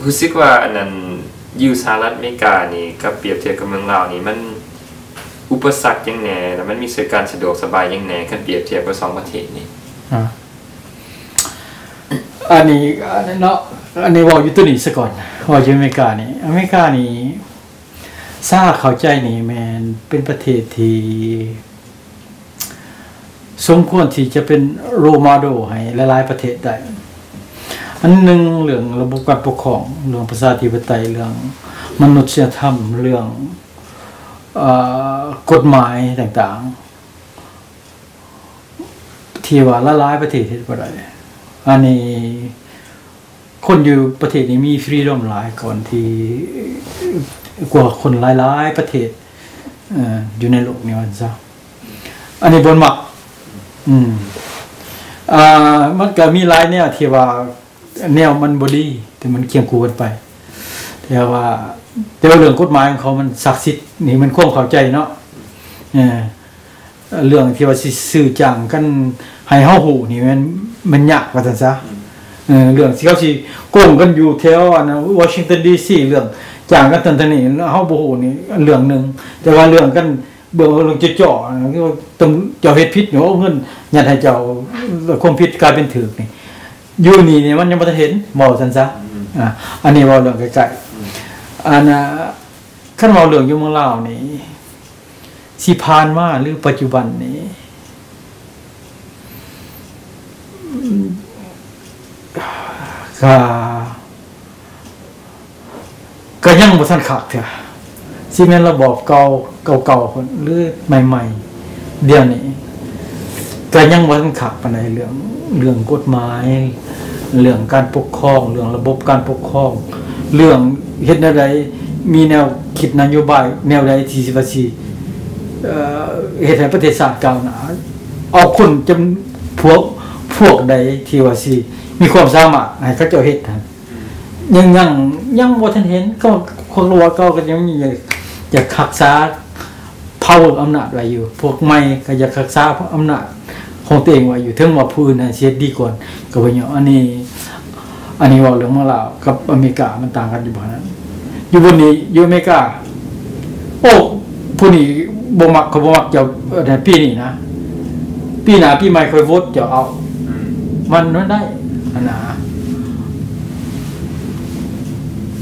รู้สึกว่าอันนั้นอยู่สหรัฐอเมริกานี่กับเปรียบเทียบกับเมืองลาวนี่มันอุปสรรคยังแน่แล้วมันมีการสะดวกสบายยังแน่คันเปรียบเทียบกับ2ประเทศนี่อันนี้เนาะอันนี้ว่าอยู่ตัวนี้ซะก่อนว่าอยู่อเมริกานี่ทราบเข้าใจนี่แม่นเป็นประเทศที่สมควรที่จะเป็นโรลโมเดลให้หลายๆประเทศได้อันนึงเรื่องระบบการปกครองเรื่องประชาธิปไตยเรื่องมนุษยธรรมเรื่องกฎหมายต่างๆที่ว่าหลายๆประเทศเฮ็ดบ่ได้อันนี้คนอยู่ประเทศนี้มีฟรีดอมหลายก่อนที่กว่าคนหลายๆประเทศอยู่ในโลกนี้ว่าซะอันนี้บ่มักมันก็มีหลายแนวที่ว่าแนวมันบ่ดีแต่มันเคียงคู่กันไปแต่ว่าเรื่องกฎหมายของเขามันศักดิ์สิทธิ์นี่มันความเข้าใจเนาะเรื่องที่ว่าสิซื้อจ้างกันให้เฮาฮู้นี่มันยากว่าซั่นซะเรื่องที่เขาสิโกงกันอยู่แถวอันวอชิงตันดีซีเรื่องจ้างกันตันนี่เฮาบ่ฮู้นี่เรื่องนึงแต่ว่าเรื่องกันเบิ่งเรื่องจ่อๆคือต้องเจ้าเฮ็ดผิดเนาะเงินยัดให้เจ้าความผิดกลายเป็นถูกนี่อยู่นี่มันยังบ่ทันเห็นเว้าซั่นซะอันนี้เว้าเรื่องใกล้ๆอันคันเว้าเรื่องอยู่เมืองลาวนี่สิผ่านมาหรือปัจจุบันนี้ก็ยังบ่ทันคักเด้อสิแม่นระบอบเก่าหรือใหม่ๆเดี๋ยวนี้ก็ยังบ่ทันคักปานใดเรื่องกฎหมายเรื่องการปกครองเรื่องระบบการปกครองเรื่องเฮ็ดแนวใดมีแนวคิดนโยบายแนวใดที่สิว่าสิเฮ็ดให้ประเทศชาติก้าวหน้าเอาคนจำพวกใดที่ว่าสิมีความสามารถให้เขาเจ้าเฮ็ดหั่นยังบ่ทันเห็นก็คนรัวเก่าก็ยังมีอยากรักษา power อำนาจไว้อยู่พวกใหม่ก็อยากรักษาอำนาจของตัวเองไว้อยู่ถึงว่าผู้อื่นน่ะเสียดีกว่าก็บ่ยอมอันนี้เว้าเรื่องเมืองลาวกับอเมริกามันต่างกันอยู่บ่นั้นอยู่บนนี้อยู่อเมริกาโอ้ผู้นี้บ่มักเขาบ่มักจะปีนี้นะปีหน้าปีใหม่ค่อยโหวตจะเอามันได้อันน่ะ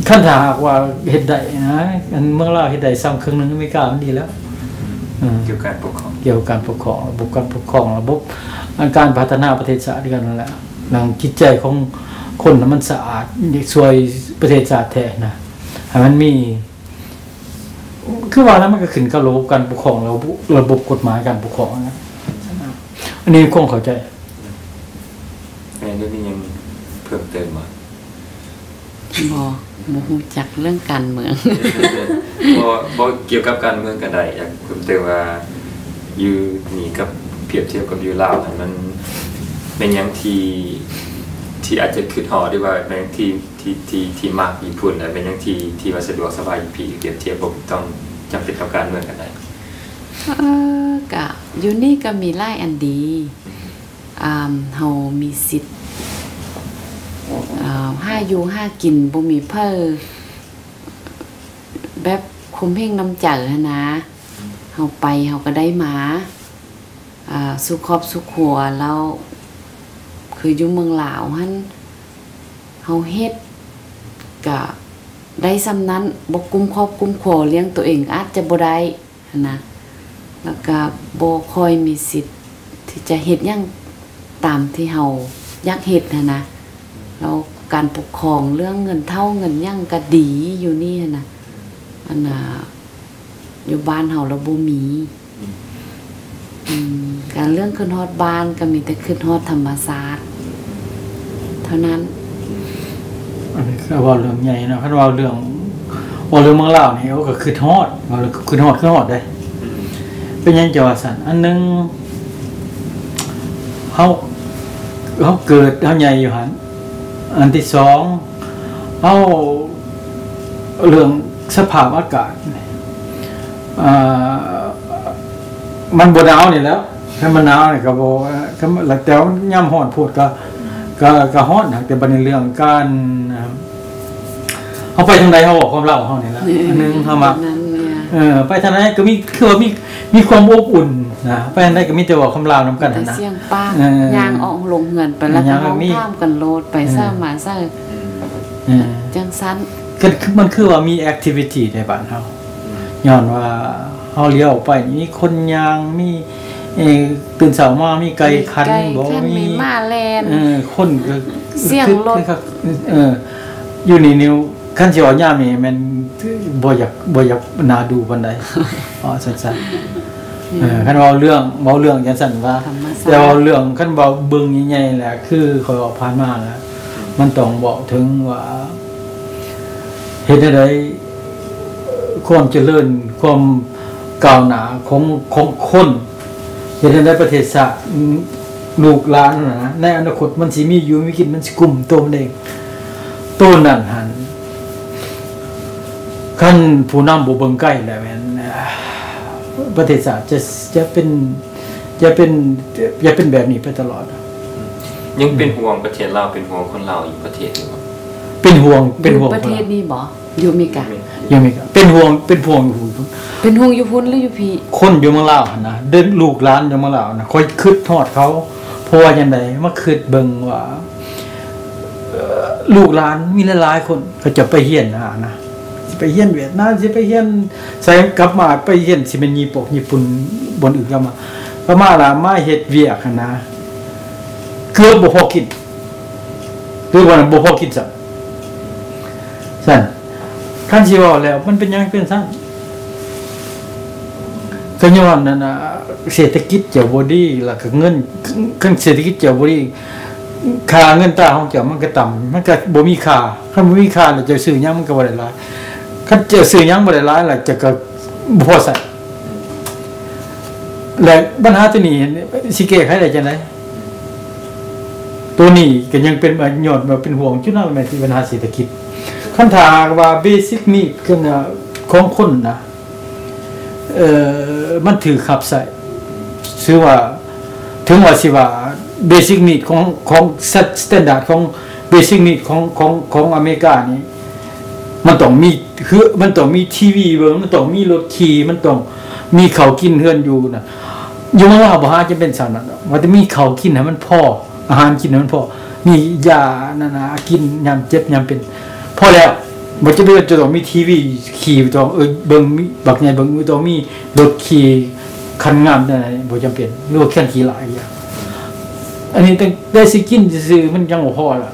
คันถ้าหากว่าเฮ็ดได้นะอันเมืองลาวเฮ็ดได้ซ้ำครึ่งนึงอเมริกามันดีแล้วเกี่ยวกับการปกครองระบบการปกครองระบบการพัฒนาประเทศชาติกันนั่นแหละหลังจิตใจของคนมันสะอาดช่วยประเทศชาติแท้นะให้มันมีคือว่าแล้วมันก็ขึ้นกับระบบการปกครองระบบกฎหมายการปกครองนะอันนี้คงเข้าใจแม่ได้มียังเพิ่มเติมมั้ยบ่ฮู้จักเรื่องการเมืองบ่เกี่ยวกับการเมืองก็ได้อยากเพิ่มเติมว่าอยู่นี่กับเปรียบเทียบกับอยู่ลาวมันเป็นหยังที่อาจจะคิดฮอดได้ว่าเป็นที่มักญี่ปุ่นน่ะเป็นหยังที่ว่าสะดวกสบายพี่เปรียบเทียบบ่ต้องจำเป็นกับการเมืองก็ได้ก็อยู่นี่ก็มีหลายอันดีเฮามีสิทธิ์ห้าอยู่ห้ากินบ่มีเพ้อแบบคุมเพ่งน้ำจักนะเฮาไปเฮาก็ได้มาสุขครอบสุขครัวแล้วคืออยู่เมืองลาวหั่นเฮาเฮ็ดก็ได้ซำนั้นบ่กุมครอบกุมครัวเลี้ยงตัวเองอาจจะบ่ได้นะแล้วก็บ่ค่อยมีสิทธิ์ที่จะเฮ็ดหยังตามที่เฮาอยากเฮ็ดนะแล้วการปกครองเรื่องเงินเท่าเงินยังก็ดีอยู่นี่นะอันน่ะอยู่บ้านเฮาแล้วบ่มีการเรื่องขึ้นฮอดบ้านก็มีแต่ขึ้นฮอดธรรมศาสตร์เท่านั้นอันนี้ก็ว่าเรื่องใหญ่นะคันว่าเรื่องเมืองลาวนี่ก็คือฮอดว่าคือฮอดได้เป็นหยังจะว่าซั่นอันนึงเฮาเกิดเฮาใหญ่อยู่หั่นอันที่2เอาเรื่องสภาพอากาศมันบ่หนาวนี่แล้วถ้ามันหนาวนี่ก็บ่แต่ยามร้อนพูดก็ฮ้อนแต่บัดนี้เรื่องการ เขาไปทางใดเขาบอกความเล่าเขาเนี่ยละอันนึงเขามาไปทางไหนก็มีคือว่ามีความอบอุ่นนะไปทางไหนก็มีแต่ว่าความเล่าน้ำกันนะเสียงป้ายางออกลงเงินไปแล้วก็ห้องข้ามกันโลดไปสร้างมาสร้างจังสั้นมันคือว่ามีแอคทิวิตี้ในบ้านเขาย้อนว่าเขาเลี้ยวไปมีคนยางมีตื่นเช้ามามีไก่คันบ่มีมาแลนคนเสียงรถอยู่นี่นิวคันสิว่ายามนี่มันบ่อยากน่าดูปานใดอ๋อซั่นๆคันเว้าเรื่องจังซั่นว่าแต่ว่าเรื่องคันเว้าเบิ่งใหญ่ๆแหละคือข่อยออกผ่านมาแล้วมันต้องบอกถึงว่าเฮ็ดได้ความเจริญความก้าวหน้าของคนเฮ็ดได้ประเทศชาติลูกหลานนะในอนาคตมันสิมีอยู่มีกินมันสิกลุ่มตัวมันเองตัวนั้นหั่นคันผู้นำบ่เบิ่งใกล้แล้วแม่นประเทศชาติจะเป็นแบบนี้ไปตลอดยังเป็นห่วงประเทศลาวเป็นห่วงคนลาวอยู่ประเทศอยู่บ่เป็นห่วงประเทศนี้บ่อยู่อเมริกาเป็นห่วงอยู่เป็นห่วงอยู่พุ่นหรืออยู่พี่คนอยู่เมืองลาวนะเดินลูกหลานอยู่เมืองลาวนะค่อยคิดฮอดเขาเพราะว่าจังได๋มาคิดเบิ่งว่าลูกหลานมีหลายๆคนเขาจะไปเรียนนะสิไปเรียนเวียดนามสิไปเรียนใส่กลับมาไปเรียนสิเป็นญี่ปุ่นบนอื่นกลับมาล่ะมาเฮ็ดเวียกนะคือบ่พอกินคือว่าบ่พอกินซัซั่นคันสิว่าแล้วมันเป็นหยังเป็นซั่นก็ย้อนนั่นน่ะเศรษฐกิจเจ้าบ่ดีแล้วก็เงินคันเศรษฐกิจเจ้าบ่ดีค่าเงินตราของเจ้ามันก็ต่ำมันก็บ่มีค่าคันบ่มีค่าแล้วจะซื้อหยังมันก็บ่ได้หลายคันจะซื้อหยังบ่ได้หลายแล้วจะก็บ่พอใช้และปัญหาตัวนี้สิแก้ไขได้จังได๋ตัวนี้ก็ยังเป็นย้อนว่าเป็นห่วงจุดนั้นแม่นที่ปัญหาเศรษฐกิจคันถ้าว่าเบสิกนีดคือของคนนะมันถือขับใส่ชื่อว่าถึงว่าสิว่าเบสิกนีดของสแตนดาร์ดของเบสิกนีดของอเมริกานี่มันต้องมีคือมันต้องมีทีวีเบิ่งมันต้องมีรถขี่มันต้องมีข้าวกินเฮือนอยู่น่ะอยู่ว่าบ่หาจะเป็นซั่นน่ะว่าจะมีข้าวกินให้มันพออาหารกินให้มันพอมียานั่นน่ะกินยามเจ็บยามเป็นพอแล้วบ่จะเป็นจะต้องมีทีวีขี่ต้องเบิ่งมีบักใหญ่เบิ่งต้องมีรถขี่คันงามได้บ่จำเป็นหรือว่าแค่ขี่หลายอย่างอันนี้ได้สิกินซื่อมันยังบ่พอล่ะ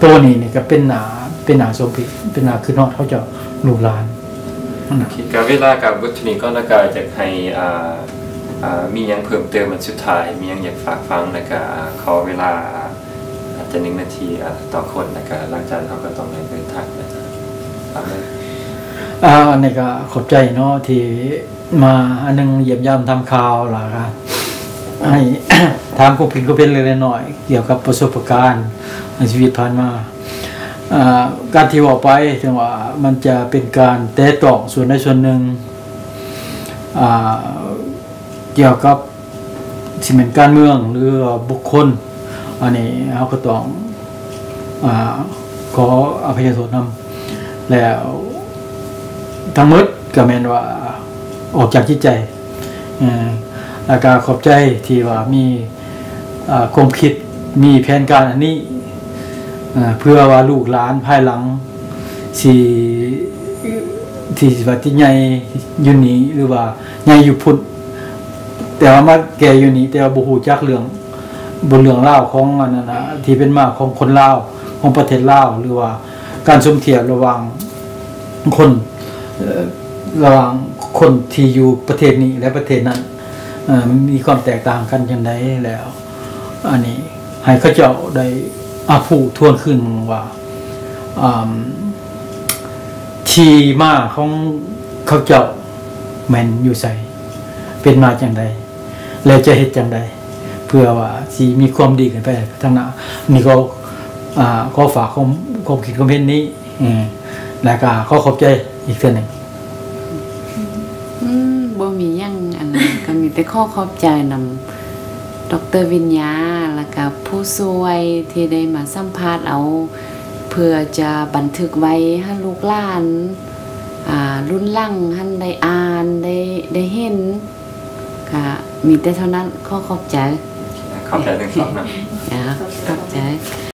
ตัวนี้นี่ก็เป็นหนาสมพิษเป็นหนาคือฮอดเขาจะลูกหลานนั่นน่ะก็เวลากับบทนี้ก็แล้วก็อยากให้มีหยังเพิ่มเติมอันสุดท้ายมีหยังอยากฝากฟังแล้วก็ขอเวลาอาจจะ1นาทีต่อคนแล้วก็หลังจากเขาก็ต้องเดินทางนะครับอันนี้ก็ขอบใจเนาะที่มาอันนึงเยี่ยมยามทำข่าวล่ะครับให้ถามผู้เป็นเล็กๆน้อยๆเกี่ยวกับประสบการณ์ในชีวิตผ่านมาการที่ว่าไปถึงว่ามันจะเป็นการแตะต้องส่วนใดส่วนหนึ่งเกี่ยวกับสิเป็นการเมืองหรือบุคคลอันนี้เราก็ต้องขออภัยโทษนำแล้วทั้งหมดก็แม่นว่าออกจากจิตใจแล้วก็ขอบใจที่ว่ามีความคิดมีแผนการอันนี้เพื่อว่าลูกหลานภายหลังที่ว่าที่ใหญ่อยู่นี้หรือว่าใหญ่อยู่พุ่นแต่ว่ามาแก่อยู่นี้แต่ว่าบ่ฮู้จักเรื่องราวของอันนั้นน่ะที่เป็นมาของคนลาวของประเทศลาวหรือว่าการสมเทียบระหว่างคนที่อยู่ประเทศนี้และประเทศนั้นมีความแตกต่างกันจังได๋แล้วอันนี้ให้เขาเจ้าได้ผู้ทวนขึ้นว่าที่มาของเขาเจ้าแม่นอยู่ไสเป็นมาจังได๋แล้วจะเฮ็ดจังได๋เพื่อว่าสิมีความดีขึ้นไปทางหน้านี่ก็ขอฝากความคิดความเห็นนี้แล้วก็ขอขอบใจอีกเทื่อนึงบ่มีหยังอันนั้นก็มีแต่ขอขอบใจนำดร.วิญญาแล้วก็ผู้ช่วยที่ได้มาสัมภาษณ์เอา เพื่อจะบันทึกไว้ให้ลูกหลานรุ่นหลังให้ได้อ่านได้เห็นค่ะมีแต่เท่านั้นขอบใจ ขอบใจทั้งสองนะ ขอบใจ